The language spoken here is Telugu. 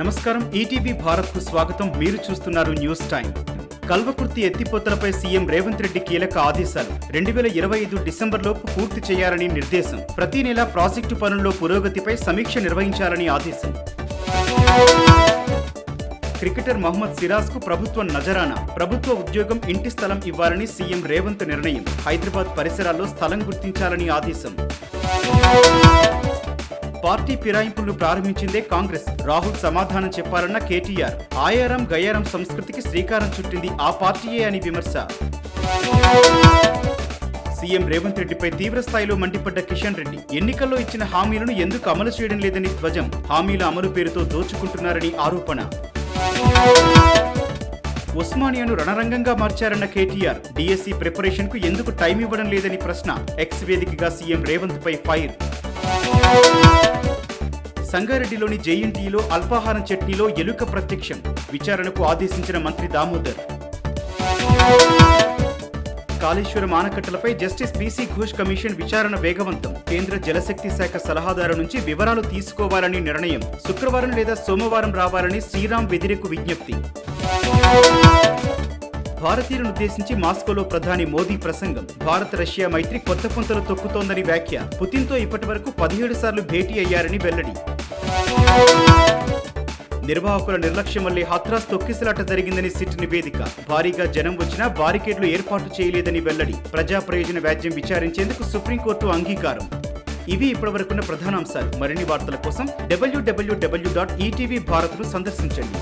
నమస్కారం, ఈటీవీ భారత్ కు స్వాగతం. మీరు చూస్తున్నారు న్యూస్ టైం. కల్వకుర్తి ఎత్తిపోతలపై సీఎం రేవంత్ రెడ్డి కీలక ఆదేశాలు. 2025 డిసెంబర్లోపు పూర్తి చేయాలని నిర్దేశం. ప్రతి నెల ప్రాజెక్టు పనుల్లో పురోగతిపై సమీక్ష నిర్వహించాలని ఆదేశం. క్రికెటర్ మహమ్మద్ సిరాజ్ కు ప్రభుత్వం నజరానా. ప్రభుత్వ ఉద్యోగం, ఇంటి స్థలం ఇవ్వాలని సీఎం రేవంత్ నిర్ణయం. హైదరాబాద్ పరిసరాల్లో స్థలం గుర్తించాలని ఆదేశం. పార్టీ ఫిరాయింపులను ప్రారంభించిందే కాంగ్రెస్. రాహుల్ సమాధానం చెప్పాలన్న కేటీఆర్. ఆయారం గయారం సంస్కృతికి శ్రీకారం చుట్టింది ఆ పార్టీయే అని విమర్శ. సీఎం రేవంత్ రెడ్డిపై తీవ్రస్థాయిలో మండిపడ్డ కిషన్ రెడ్డి. ఎన్నికల్లో ఇచ్చిన హామీలను ఎందుకు అమలు చేయడం లేదని ధ్వజం. హామీల అమలు పేరుతో దోచుకుంటున్నారని ఆరోపణ. ఉస్మానియాను రణరంగంగా మార్చారన్న కేటీఆర్. డిఎస్సి ప్రిపరేషన్ కు ఎందుకు టైం ఇవ్వడం లేదని ప్రశ్న. ఎక్స్ వేదికగా సీఎం రేవంత్ పై ఫైర్. సంగారెడ్డిలోని జేఎన్టీలో అల్పాహారం చట్నీలో ఎలుక ప్రత్యక్షం. విచారణకు ఆదేశించిన మంత్రి దామోదర్. కాళేశ్వరం ఆనకట్టలపై జస్టిస్ పీసీ ఘోష్ కమిషన్ విచారణ వేగవంతం. కేంద్ర జలశక్తి శాఖ సలహాదారు నుంచి వివరాలు తీసుకోవాలని నిర్ణయం. శుక్రవారం లేదా సోమవారం రావాలని శ్రీరామ్ వెదిరెకు విజ్ఞప్తి. భారతీయులను ఉద్దేశించి మాస్కోలో ప్రధాని మోదీ ప్రసంగం. భారత్ రష్యా మైత్రి కొత్త పుంతలు తొక్కుతోందని వ్యాఖ్య. పుతిన్తో ఇప్పటి వరకు 17 సార్లు భేటీ అయ్యారని వెల్లడి. నిర్వాహకుల నిర్లక్ష్యం వల్లే హత్రాస్ తొక్కిసలాట జరిగిందని సిట్ నివేదిక. భారీగా జనం వచ్చినా బారికేడ్లు ఏర్పాటు చేయలేదని వెల్లడి. ప్రజా ప్రయోజన వ్యాజ్యం విచారించేందుకు సుప్రీంకోర్టు అంగీకారం. ఇవి ఇప్పటివరకున్న ప్రధానాంశాలు. మరిన్ని వార్తల కోసం www.etvbharat ను సందర్శించండి.